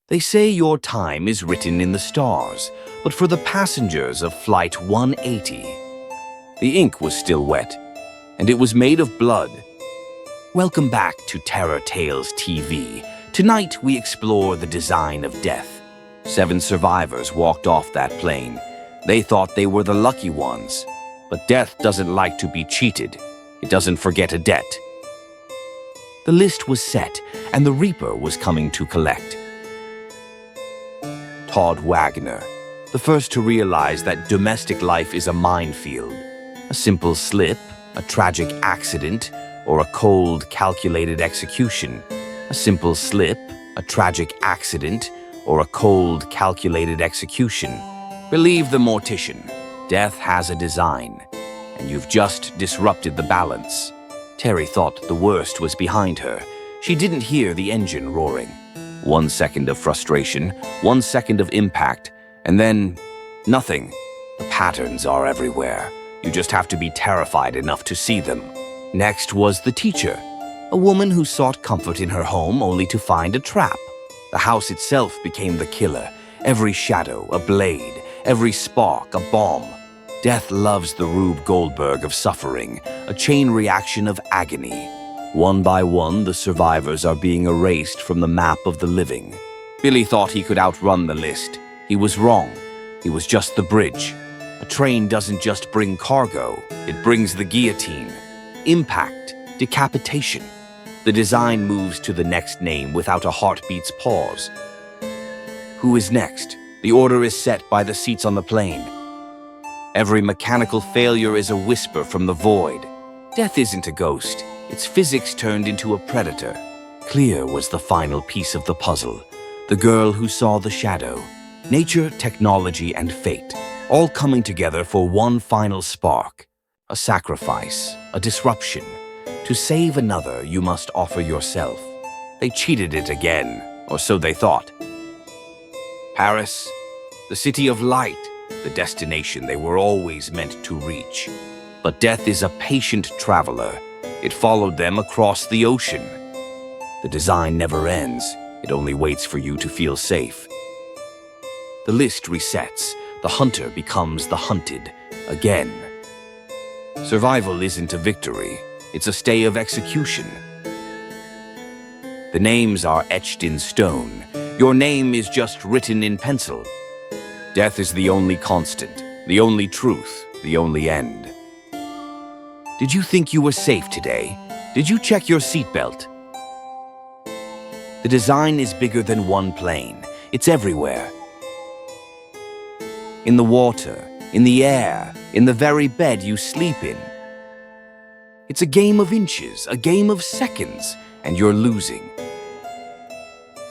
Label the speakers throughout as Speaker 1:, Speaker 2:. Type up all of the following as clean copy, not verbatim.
Speaker 1: They say your time is written in the stars, but for the passengers of Flight 180, the ink was still wet, and it was made of blood. Welcome back to Terror Tales TV. Tonight we explore the design of death. 7 survivors walked off that plane. They thought they were the lucky ones. But death doesn't like to be cheated. It doesn't forget a debt. The list was set, and the Reaper was coming to collect. Todd Wagner, the first to realize that domestic life is a minefield. A simple slip, a tragic accident, or a cold, calculated execution. A simple slip, a tragic accident, or a cold, calculated execution. Believe the mortician, death has a design, and you've just disrupted the balance. Terry thought the worst was behind her. She didn't hear the engine roaring. 1 second of frustration, 1 second of impact, and then nothing. The patterns are everywhere. You just have to be terrified enough to see them. Next was the teacher, a woman who sought comfort in her home only to find a trap. The house itself became the killer. Every shadow, a blade. Every spark, a bomb. Death loves the Rube Goldberg of suffering, a chain reaction of agony. One by one, the survivors are being erased from the map of the living. Billy thought he could outrun the list. He was wrong. He was just the bridge. A train doesn't just bring cargo, it brings the guillotine. Impact, decapitation. The design moves to the next name without a heartbeat's pause. Who is next? The order is set by the seats on the plane. Every mechanical failure is a whisper from the void. Death isn't a ghost. It's physics turned into a predator. Clear was the final piece of the puzzle. The girl who saw the shadow. Nature, technology, and fate, all coming together for one final spark. A sacrifice, a disruption. To save another, you must offer yourself. They cheated it again, or so they thought. Paris, the city of light, the destination they were always meant to reach. But death is a patient traveler. It followed them across the ocean. The design never ends. It only waits for you to feel safe. The list resets. The hunter becomes the hunted again. Survival isn't a victory. It's a stay of execution. The names are etched in stone. Your name is just written in pencil. Death is the only constant, the only truth, the only end. Did you think you were safe today? Did you check your seatbelt? The design is bigger than one plane. It's everywhere. In the water, in the air, in the very bed you sleep in. It's a game of inches, a game of seconds, and you're losing.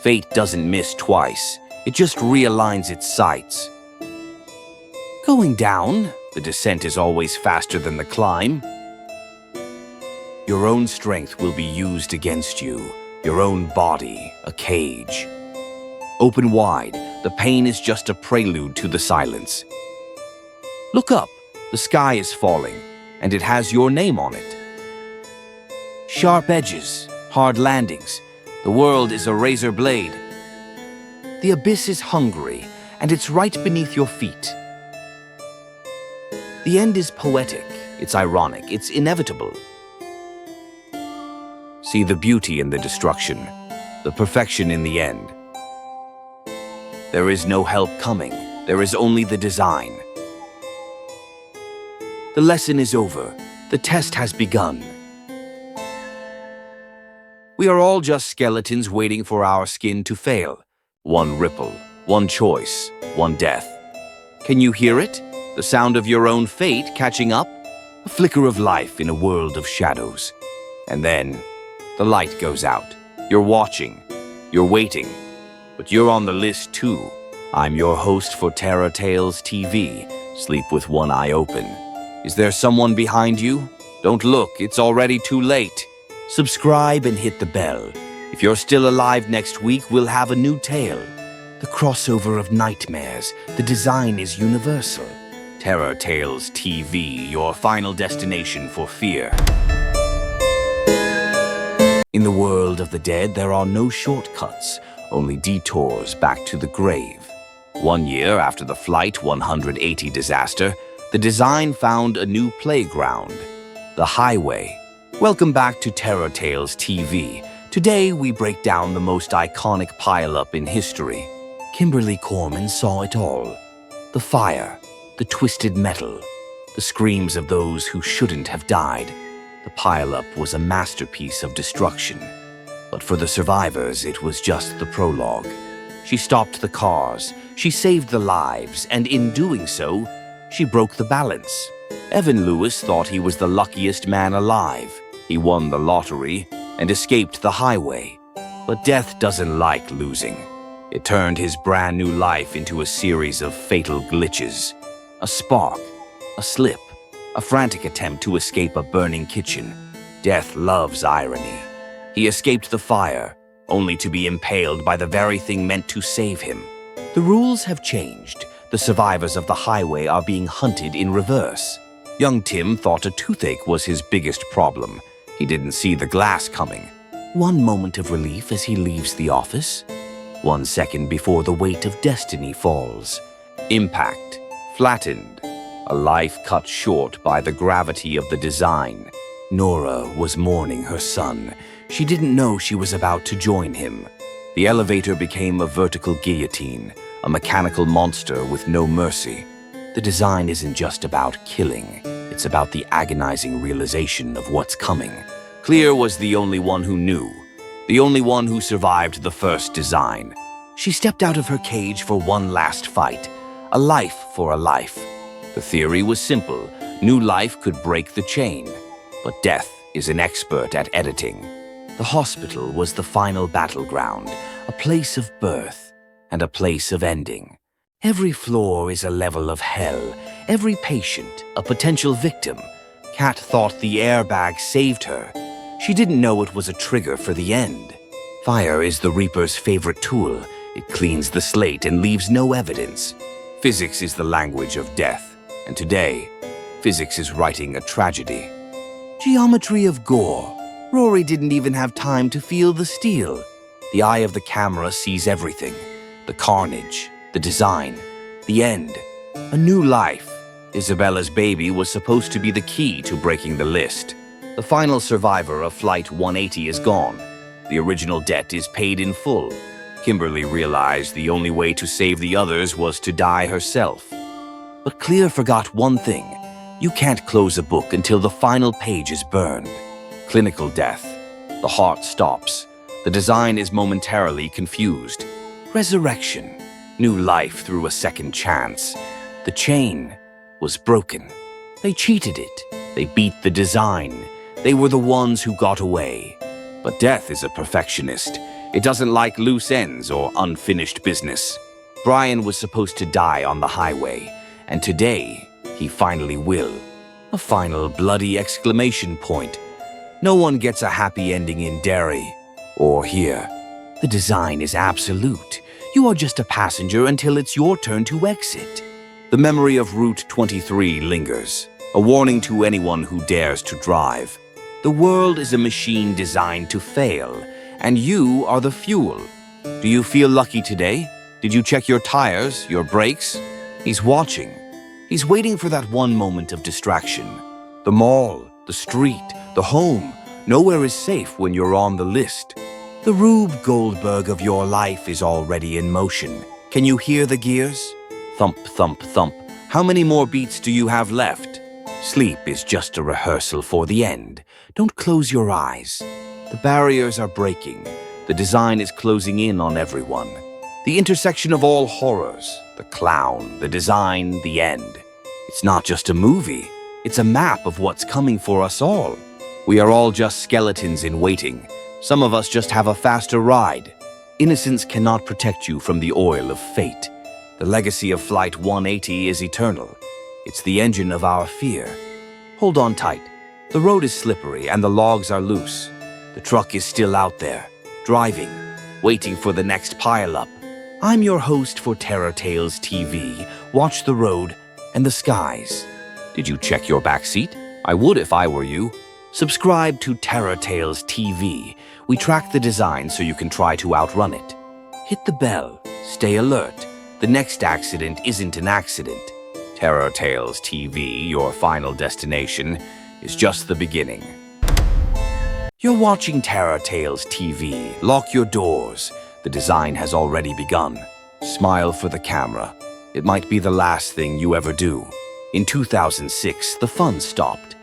Speaker 1: Fate doesn't miss twice. It just realigns its sights. Going down, the descent is always faster than the climb. Your own strength will be used against you, your own body, a cage. Open wide, the pain is just a prelude to the silence. Look up, the sky is falling, and it has your name on it. Sharp edges, hard landings, the world is a razor blade. The abyss is hungry, and it's right beneath your feet. The end is poetic, it's ironic, it's inevitable. See the beauty in the destruction, the perfection in the end. There is no help coming, there is only the design. The lesson is over, the test has begun. We are all just skeletons waiting for our skin to fail. One ripple, one choice, one death. Can you hear it? The sound of your own fate catching up? A flicker of life in a world of shadows. And then, the light goes out. You're watching. You're waiting. But you're on the list too. I'm your host for Terror Tales TV. Sleep with one eye open. Is there someone behind you? Don't look, it's already too late. Subscribe and hit the bell. If you're still alive next week, we'll have a new tale. The crossover of nightmares. The design is universal. Terror Tales TV, your final destination for fear. In the world of the dead, there are no shortcuts, only detours back to the grave. 1 year after the Flight 180 disaster, the design found a new playground, the highway. Welcome back to Terror Tales TV. Today we break down the most iconic pileup in history. Kimberly Corman saw it all. The fire, the twisted metal, the screams of those who shouldn't have died. The pileup was a masterpiece of destruction. But for the survivors, it was just the prologue. She stopped the cars, she saved the lives, and in doing so, she broke the balance. Evan Lewis thought he was the luckiest man alive. He won the lottery and escaped the highway. But death doesn't like losing. It turned his brand new life into a series of fatal glitches. A spark, a slip, a frantic attempt to escape a burning kitchen. Death loves irony. He escaped the fire, only to be impaled by the very thing meant to save him. The rules have changed. The survivors of the highway are being hunted in reverse. Young Tim thought a toothache was his biggest problem. He didn't see the glass coming. 1 moment of relief as he leaves the office. 1 second before the weight of destiny falls. Impact, flattened. A life cut short by the gravity of the design. Nora was mourning her son. She didn't know she was about to join him. The elevator became a vertical guillotine, a mechanical monster with no mercy. The design isn't just about killing. It's about the agonizing realization of what's coming. Clear was the only one who knew, the only one who survived the first design. She stepped out of her cage for one last fight, a life for a life. The theory was simple. New life could break the chain, but death is an expert at editing. The hospital was the final battleground, a place of birth and a place of ending. Every floor is a level of hell, every patient a potential victim. Kat thought the airbag saved her. She didn't know it was a trigger for the end. Fire is the Reaper's favorite tool. It cleans the slate and leaves no evidence. Physics is the language of death, and today, physics is writing a tragedy. Geometry of gore. Rory didn't even have time to feel the steel. The eye of the camera sees everything. The carnage, the design, the end. A new life. Isabella's baby was supposed to be the key to breaking the list. The final survivor of Flight 180 is gone. The original debt is paid in full. Kimberly realized the only way to save the others was to die herself. But Clear forgot one thing. You can't close a book until the final page is burned. Clinical death. The heart stops. The design is momentarily confused. Resurrection. New life through a second chance. The chain was broken. They cheated it. They beat the design. They were the ones who got away. But death is a perfectionist. It doesn't like loose ends or unfinished business. Brian was supposed to die on the highway, and today he finally will. A final bloody exclamation point. No one gets a happy ending in Derry or here. The design is absolute. You are just a passenger until it's your turn to exit. The memory of Route 23 lingers, a warning to anyone who dares to drive. The world is a machine designed to fail, and you are the fuel. Do you feel lucky today? Did you check your tires, your brakes? He's watching. He's waiting for that one moment of distraction. The mall, the street, the home. Nowhere is safe when you're on the list. The Rube Goldberg of your life is already in motion. Can you hear the gears? Thump, thump, thump. How many more beats do you have left? Sleep is just a rehearsal for the end. Don't close your eyes. The barriers are breaking. The design is closing in on everyone. The intersection of all horrors. The clown, the design, the end. It's not just a movie. It's a map of what's coming for us all. We are all just skeletons in waiting. Some of us just have a faster ride. Innocence cannot protect you from the oil of fate. The legacy of Flight 180 is eternal. It's the engine of our fear. Hold on tight. The road is slippery and the logs are loose. The truck is still out there, driving, waiting for the next pileup. I'm your host for Terror Tales TV. Watch the road and the skies. Did you check your back seat? I would if I were you. Subscribe to Terror Tales TV. We track the design so you can try to outrun it. Hit the bell. Stay alert. The next accident isn't an accident. Terror Tales TV, your final destination, is just the beginning. You're watching Terror Tales TV. Lock your doors. The design has already begun. Smile for the camera. It might be the last thing you ever do. In 2006, the fun stopped.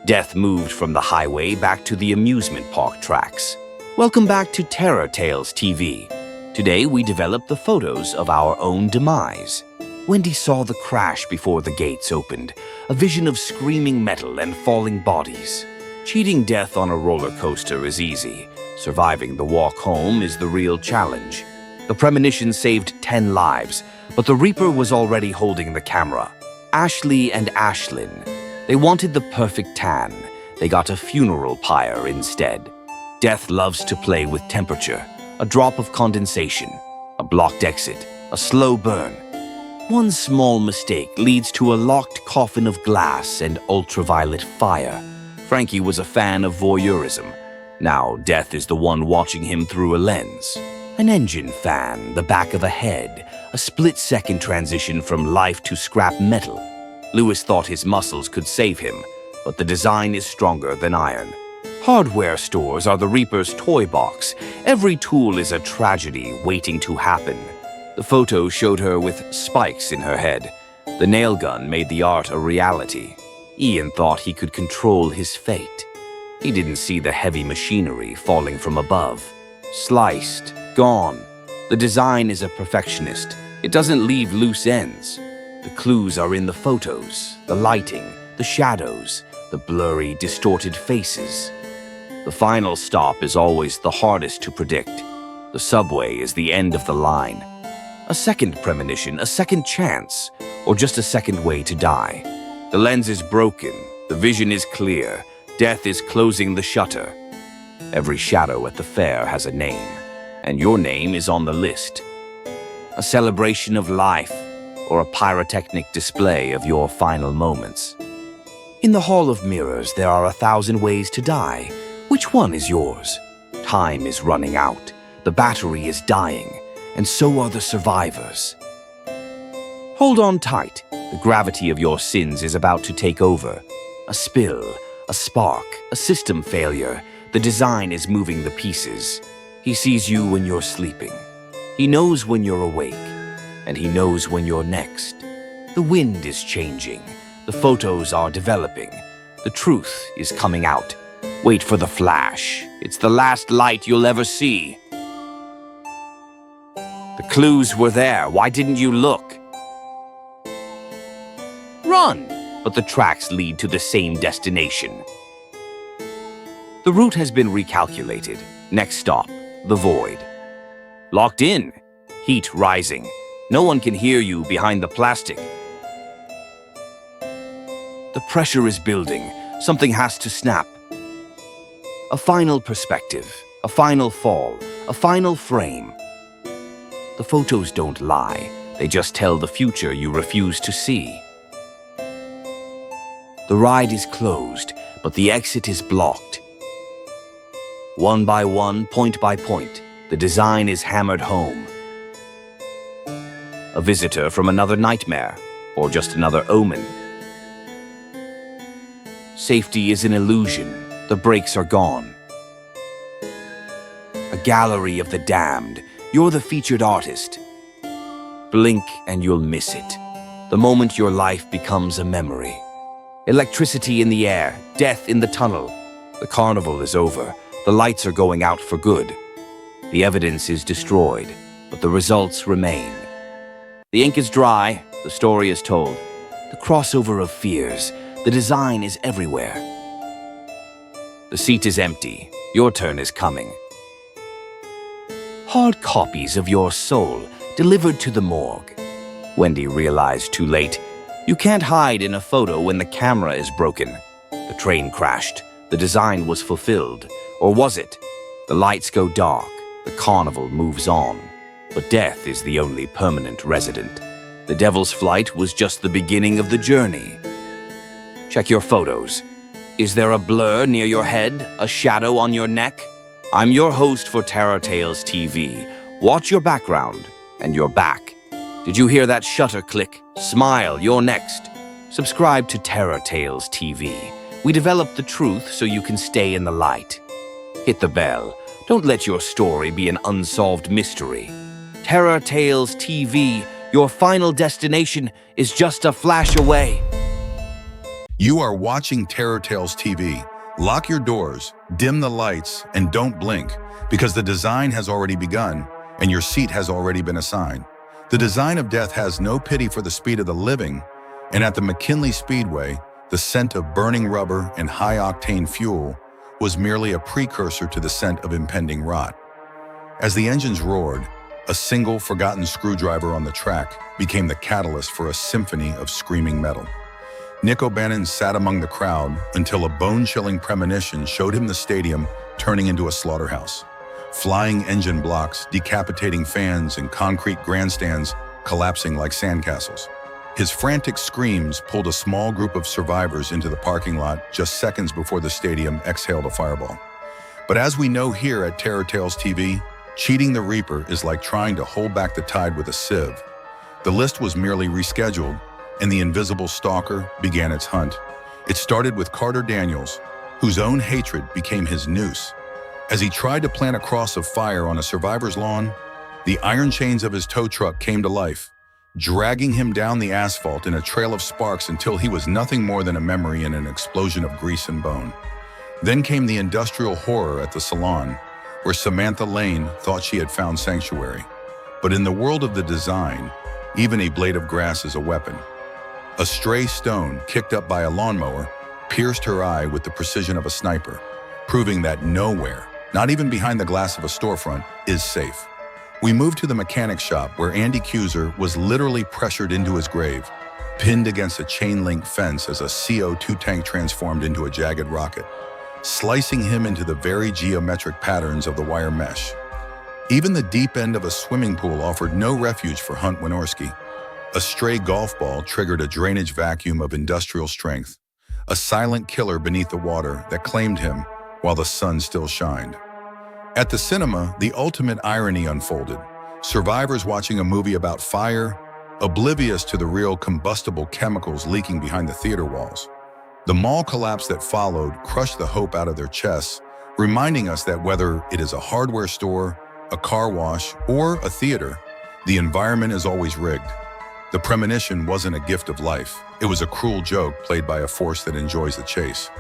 Speaker 1: Death moved from the highway back to the amusement park tracks. Welcome back to Terror Tales TV. Today, we develop the photos of our own demise. Wendy saw the crash before the gates opened, a vision of screaming metal and falling bodies. Cheating death on a roller coaster is easy. Surviving the walk home is the real challenge. The premonition saved 10 lives, but the Reaper was already holding the camera. Ashley and Ashlyn. They wanted the perfect tan. They got a funeral pyre instead. Death loves to play with temperature. A drop of condensation, a blocked exit, a slow burn. One small mistake leads to a locked coffin of glass and ultraviolet fire. Frankie was a fan of voyeurism. Now Death is the one watching him through a lens. An engine fan, the back of a head, a split-second transition from life to scrap metal. Lewis thought his muscles could save him, but the design is stronger than iron. Hardware stores are the Reaper's toy box. Every tool is a tragedy waiting to happen. The photo showed her with spikes in her head. The nail gun made the art a reality. Ian thought he could control his fate. He didn't see the heavy machinery falling from above. Sliced, gone. The design is a perfectionist. It doesn't leave loose ends. The clues are in the photos, the lighting, the shadows, the blurry, distorted faces. The final stop is always the hardest to predict. The subway is the end of the line. A second premonition, a second chance, or just a second way to die. The lens is broken, the vision is clear, death is closing the shutter. Every shadow at the fair has a name, and your name is on the list. A celebration of life, or a pyrotechnic display of your final moments. In the Hall of Mirrors, there are 1,000 ways to die. Which one is yours? Time is running out, the battery is dying, and so are the survivors. Hold on tight. The gravity of your sins is about to take over. A spill, a spark, a system failure. The design is moving the pieces. He sees you when you're sleeping. He knows when you're awake, and he knows when you're next. The wind is changing. The photos are developing. The truth is coming out. Wait for the flash. It's the last light you'll ever see. The clues were there. Why didn't you look? Run! But the tracks lead to the same destination. The route has been recalculated. Next stop, the void. Locked in. Heat rising. No one can hear you behind the plastic. The pressure is building. Something has to snap. A final perspective, a final fall, a final frame. The photos don't lie. They just tell the future you refuse to see. The ride is closed, but the exit is blocked. One by one, point by point, the design is hammered home. A visitor from another nightmare, or just another omen. Safety is an illusion. The brakes are gone. A gallery of the damned. You're the featured artist. Blink and you'll miss it. The moment your life becomes a memory. Electricity in the air, death in the tunnel. The carnival is over. The lights are going out for good. The evidence is destroyed, but the results remain. The ink is dry, the story is told. The crossover of fears, the design is everywhere. The seat is empty, your turn is coming. Hard copies of your soul delivered to the morgue. Wendy realized too late, you can't hide in a photo when the camera is broken. The train crashed, the design was fulfilled. Or was it? The lights go dark, the carnival moves on. But death is the only permanent resident. The Devil's Flight was just the beginning of the journey. Check your photos. Is there a blur near your head, a shadow on your neck? I'm your host for Terror Tales TV. Watch your background, and you're back. Did you hear that shutter click? Smile, you're next. Subscribe to Terror Tales TV. We develop the truth so you can stay in the light. Hit the bell. Don't let your story be an unsolved mystery. Terror Tales TV, your final destination is just a flash away.
Speaker 2: You are watching Terror Tales TV. Lock your doors, dim the lights, and don't blink, because the design has already begun and your seat has already been assigned. The design of death has no pity for the speed of the living, and at the McKinley Speedway, the scent of burning rubber and high-octane fuel was merely a precursor to the scent of impending rot. As the engines roared, a single forgotten screwdriver on the track became the catalyst for a symphony of screaming metal. Nick O'Bannon sat among the crowd until a bone-chilling premonition showed him the stadium turning into a slaughterhouse. Flying engine blocks, decapitating fans, and concrete grandstands collapsing like sandcastles. His frantic screams pulled a small group of survivors into the parking lot just seconds before the stadium exhaled a fireball. But as we know here at Terror Tales TV, cheating the Reaper is like trying to hold back the tide with a sieve. The list was merely rescheduled, and the invisible stalker began its hunt. It started with Carter Daniels, whose own hatred became his noose. As he tried to plant a cross of fire on a survivor's lawn, the iron chains of his tow truck came to life, dragging him down the asphalt in a trail of sparks until he was nothing more than a memory in an explosion of grease and bone. Then came the industrial horror at the salon, where Samantha Lane thought she had found sanctuary. But in the world of the design, even a blade of grass is a weapon. A stray stone kicked up by a lawnmower pierced her eye with the precision of a sniper, proving that nowhere, not even behind the glass of a storefront, is safe. We moved to the mechanic shop where Andy Cuser was literally pressured into his grave, pinned against a chain-link fence as a CO2 tank transformed into a jagged rocket, slicing him into the very geometric patterns of the wire mesh. Even the deep end of a swimming pool offered no refuge for Hunt Wynorski. A stray golf ball triggered a drainage vacuum of industrial strength, a silent killer beneath the water that claimed him while the sun still shined. At the cinema, the ultimate irony unfolded. Survivors watching a movie about fire, oblivious to the real combustible chemicals leaking behind the theater walls. The mall collapse that followed crushed the hope out of their chests, reminding us that whether it is a hardware store, a car wash, or a theater, the environment is always rigged. The premonition wasn't a gift of life. It was a cruel joke played by a force that enjoys the chase.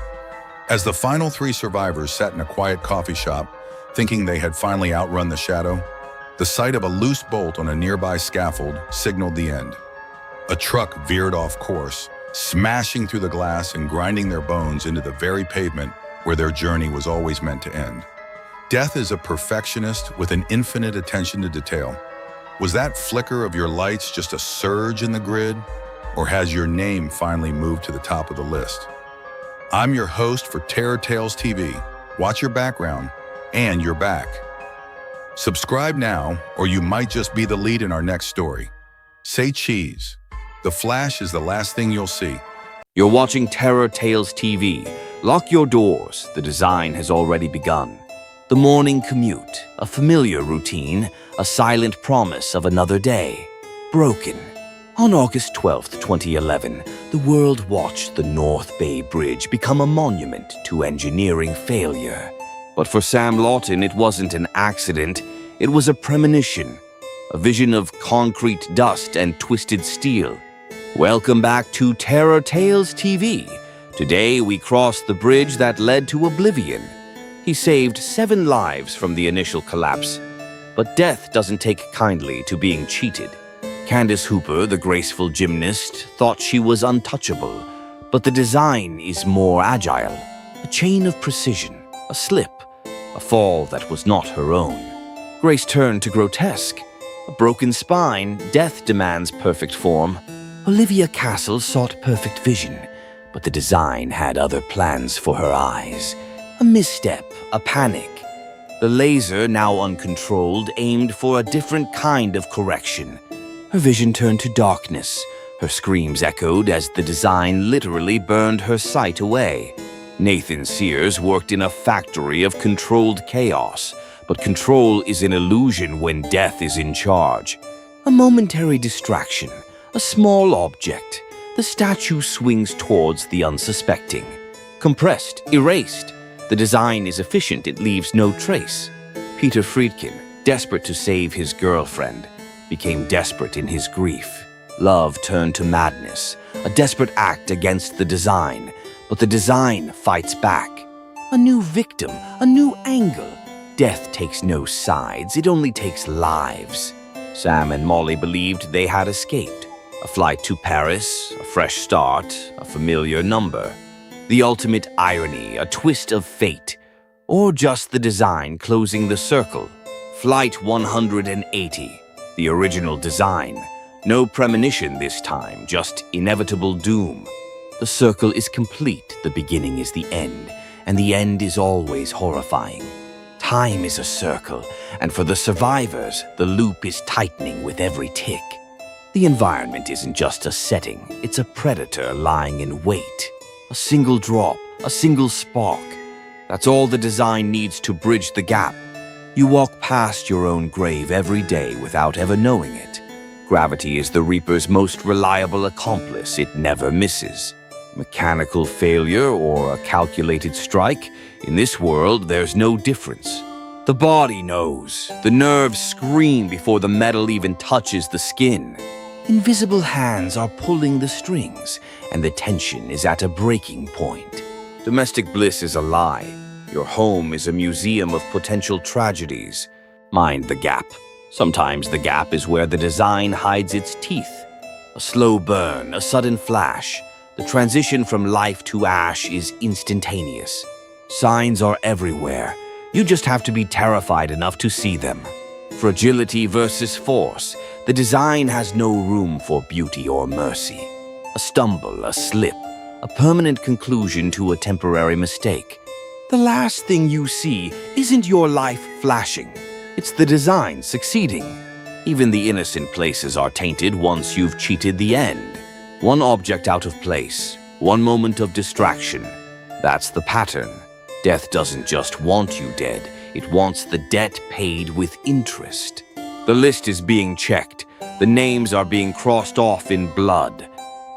Speaker 2: As the final 3 survivors sat in a quiet coffee shop, thinking they had finally outrun the shadow, the sight of a loose bolt on a nearby scaffold signaled the end. A truck veered off course, smashing through the glass and grinding their bones into the very pavement where their journey was always meant to end. Death is a perfectionist with an infinite attention to detail. Was that flicker of your lights just a surge in the grid, or has your name finally moved to the top of the list? I'm your host for Terror Tales TV. Watch your background, and you're back. Subscribe now, or you might just be the lead in our next story. Say cheese. The flash is the last thing you'll see.
Speaker 1: You're watching Terror Tales TV. Lock your doors. The design has already begun. The morning commute, a familiar routine, a silent promise of another day. Broken. On August 12, 2011, the world watched the North Bay Bridge become a monument to engineering failure. But for Sam Lawton, it wasn't an accident, it was a premonition, a vision of concrete dust and twisted steel. Welcome back to Terror Tales TV. Today we cross the bridge that led to oblivion. He saved 7 lives from the initial collapse. But death doesn't take kindly to being cheated. Candace Hooper, the graceful gymnast, thought she was untouchable. But the design is more agile. A chain of precision, a slip, a fall that was not her own. Grace turned to grotesque. A broken spine, death demands perfect form. Olivia Castle sought perfect vision, but the design had other plans for her eyes. A misstep, a panic. The laser, now uncontrolled, aimed for a different kind of correction. Her vision turned to darkness. Her screams echoed as the design literally burned her sight away. Nathan Sears worked in a factory of controlled chaos, but control is an illusion when death is in charge. A momentary distraction, a small object. The statue swings towards the unsuspecting. Compressed, erased. The design is efficient, it leaves no trace. Peter Friedkin, desperate to save his girlfriend, became desperate in his grief. Love turned to madness, a desperate act against the design, but the design fights back. A new victim, a new angle. Death takes no sides, it only takes lives. Sam and Molly believed they had escaped. A flight to Paris, a fresh start, a familiar number. The ultimate irony, a twist of fate, or just the design closing the circle. Flight 180, the original design. No premonition this time, just inevitable doom. The circle is complete, the beginning is the end, and the end is always horrifying. Time is a circle, and for the survivors, the loop is tightening with every tick. The environment isn't just a setting, it's a predator lying in wait. A single drop, a single spark. That's all the design needs to bridge the gap. You walk past your own grave every day without ever knowing it. Gravity is the Reaper's most reliable accomplice, it never misses. Mechanical failure or a calculated strike, in this world there's no difference. The body knows, the nerves scream before the metal even touches the skin. Invisible hands are pulling the strings, and the tension is at a breaking point. Domestic bliss is a lie. Your home is a museum of potential tragedies. Mind the gap. Sometimes the gap is where the design hides its teeth. A slow burn, a sudden flash. The transition from life to ash is instantaneous. Signs are everywhere. You just have to be terrified enough to see them. Fragility versus force. The design has no room for beauty or mercy. A stumble, a slip, a permanent conclusion to a temporary mistake. The last thing you see isn't your life flashing. It's the design succeeding. Even the innocent places are tainted once you've cheated the end. One object out of place, one moment of distraction. That's the pattern. Death doesn't just want you dead, it wants the debt paid with interest. The list is being checked. The names are being crossed off in blood.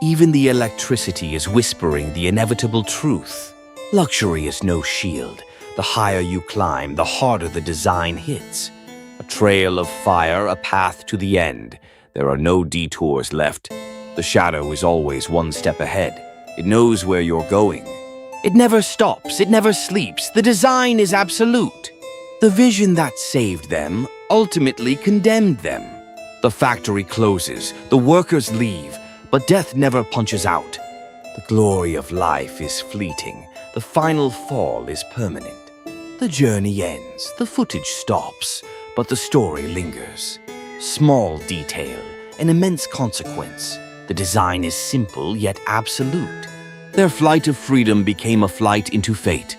Speaker 1: Even the electricity is whispering the inevitable truth. Luxury is no shield. The higher you climb, the harder the design hits. A trail of fire, a path to the end. There are no detours left. The shadow is always one step ahead. It knows where you're going. It never stops, it never sleeps. The design is absolute. The vision that saved them ultimately condemned them. The factory closes, the workers leave, but death never punches out. The glory of life is fleeting, the final fall is permanent. The journey ends, the footage stops, but the story lingers. Small detail, an immense consequence. The design is simple yet absolute. Their flight of freedom became a flight into fate.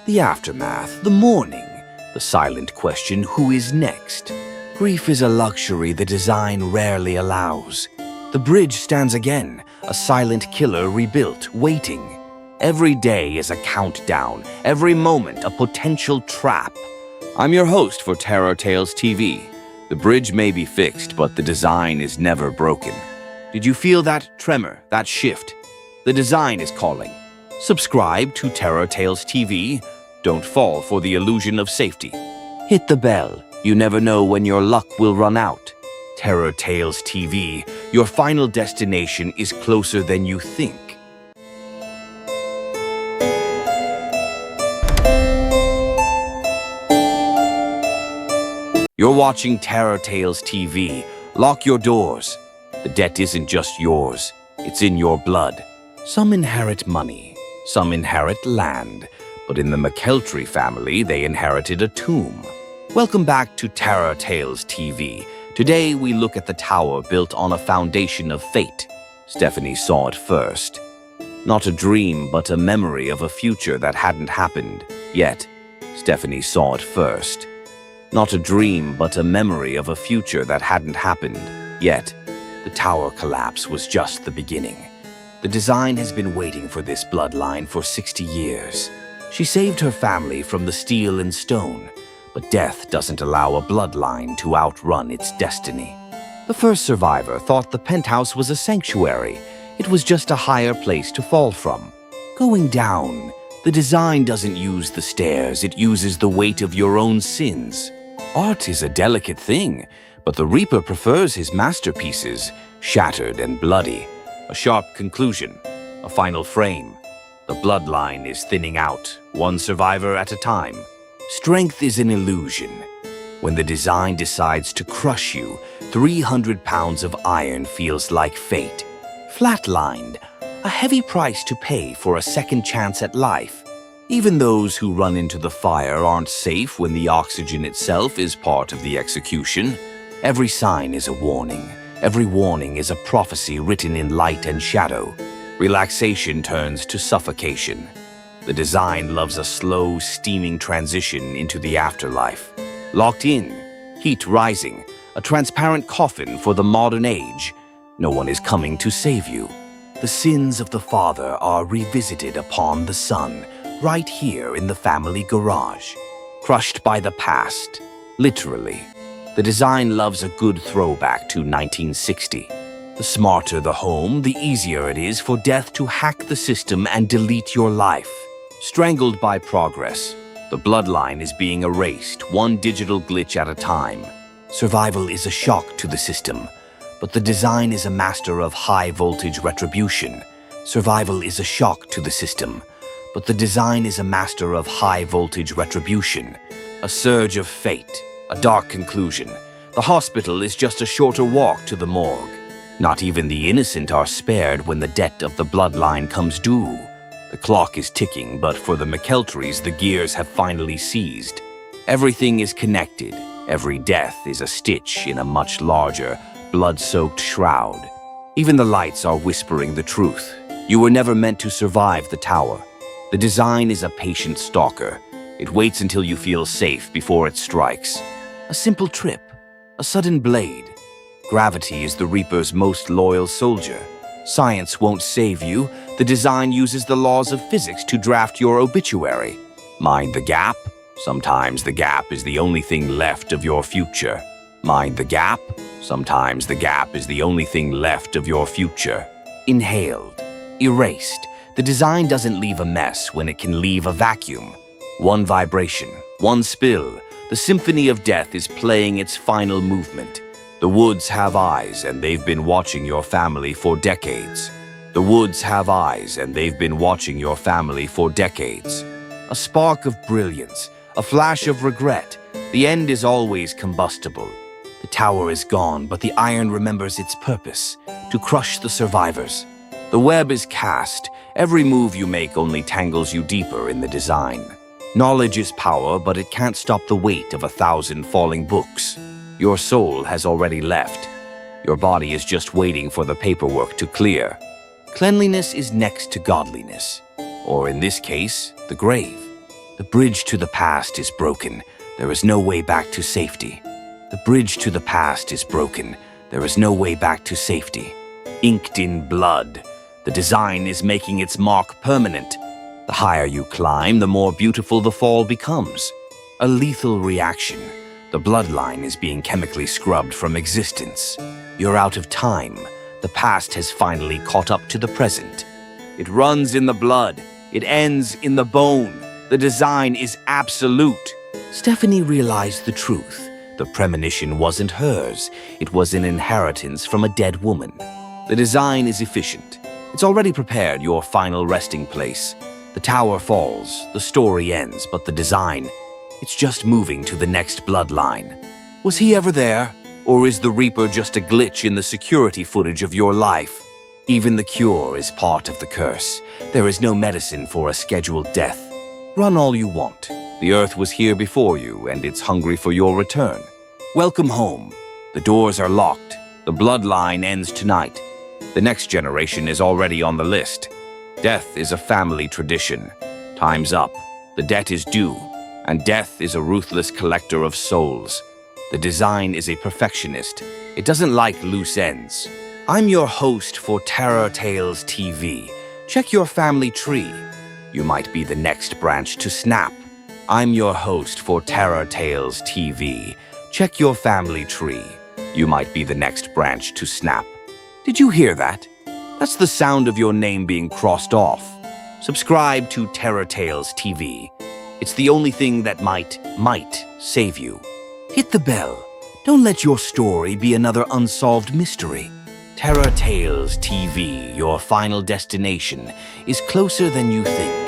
Speaker 1: The aftermath, the mourning, the silent question, who is next? Grief is a luxury the design rarely allows. The bridge stands again, a silent killer rebuilt, waiting. Every day is a countdown, every moment a potential trap. I'm your host for Terror Tales TV. The bridge may be fixed, but the design is never broken. Did you feel that tremor, that shift? The design is calling. Subscribe to Terror Tales TV. Don't fall for the illusion of safety. Hit the bell. You never know when your luck will run out. Terror Tales TV, your final destination is closer than you think. You're watching Terror Tales TV. Lock your doors. The debt isn't just yours. It's in your blood. Some inherit money. Some inherit land. But in the McKeltry family, they inherited a tomb. Welcome back to Terror Tales TV. Today, we look at the tower built on a foundation of fate. Stephanie saw it first. Not a dream, but a memory of a future that hadn't happened yet. Stephanie saw it first. Not a dream, but a memory of a future that hadn't happened yet. The tower collapse was just the beginning. The design has been waiting for this bloodline for 60 years. She saved her family from the steel and stone, But death doesn't allow a bloodline to outrun its destiny. The first survivor thought the penthouse was a sanctuary. It was just a higher place to fall from. Going down, the design doesn't use the stairs, it uses the weight of your own sins. Art is a delicate thing, but the Reaper prefers his masterpieces, shattered and bloody. A sharp conclusion, a final frame. The bloodline is thinning out, one survivor at a time. Strength is an illusion. When the design decides to crush you, 300 pounds of iron feels like fate. Flatlined, a heavy price to pay for a second chance at life. Even those who run into the fire aren't safe when the oxygen itself is part of the execution. Every sign is a warning. Every warning is a prophecy written in light and shadow. Relaxation turns to suffocation. The design loves a slow, steaming transition into the afterlife. Locked in, heat rising, a transparent coffin for the modern age. No one is coming to save you. The sins of the father are revisited upon the son, right here in the family garage. Crushed by the past, literally. The design loves a good throwback to 1960. The smarter the home, the easier it is for death to hack the system and delete your life. Strangled by progress, the bloodline is being erased, one digital glitch at a time. Survival is a shock to the system, but the design is a master of high-voltage retribution. Survival is a shock to the system, but the design is a master of high-voltage retribution. A surge of fate, a dark conclusion. The hospital is just a shorter walk to the morgue. Not even the innocent are spared when the debt of the bloodline comes due. The clock is ticking, but for the McKeltries, the gears have finally seized. Everything is connected. Every death is a stitch in a much larger, blood-soaked shroud. Even the lights are whispering the truth. You were never meant to survive the tower. The design is a patient stalker. It waits until you feel safe before it strikes. A simple trip, a sudden blade. Gravity is the Reaper's most loyal soldier. Science won't save you. The design uses the laws of physics to draft your obituary. Mind the gap? Sometimes the gap is the only thing left of your future. Mind the gap? Sometimes the gap is the only thing left of your future. Inhaled. Erased. The design doesn't leave a mess when it can leave a vacuum. One vibration, one spill. The symphony of death is playing its final movement. The woods have eyes, and they've been watching your family for decades. The woods have eyes, and they've been watching your family for decades. A spark of brilliance, a flash of regret. The end is always combustible. The tower is gone, but the iron remembers its purpose, to crush the survivors. The web is cast. Every move you make only tangles you deeper in the design. Knowledge is power, but it can't stop the weight of 1,000 falling books. Your soul has already left. Your body is just waiting for the paperwork to clear. Cleanliness is next to godliness, or in this case, the grave. The bridge to the past is broken. There is no way back to safety. The bridge to the past is broken. There is no way back to safety. Inked in blood, the design is making its mark permanent. The higher you climb, the more beautiful the fall becomes. A lethal reaction. The bloodline is being chemically scrubbed from existence. You're out of time. The past has finally caught up to the present. It runs in the blood. It ends in the bone. The design is absolute. Stephanie realized the truth. The premonition wasn't hers. It was an inheritance from a dead woman. The design is efficient. It's already prepared your final resting place. The tower falls, the story ends, but the design, it's just moving to the next bloodline. Was he ever there? Or is the Reaper just a glitch in the security footage of your life? Even the cure is part of the curse. There is no medicine for a scheduled death. Run all you want. The Earth was here before you, and it's hungry for your return. Welcome home. The doors are locked. The bloodline ends tonight. The next generation is already on the list. Death is a family tradition. Time's up. The debt is due. And death is a ruthless collector of souls. The design is a perfectionist. It doesn't like loose ends. I'm your host for Terror Tales TV. Check your family tree. You might be the next branch to snap. I'm your host for Terror Tales TV. Check your family tree. You might be the next branch to snap. Did you hear that? That's the sound of your name being crossed off. Subscribe to Terror Tales TV. It's the only thing that might save you. Hit the bell. Don't let your story be another unsolved mystery. Terror Tales TV, your final destination, is closer than you think.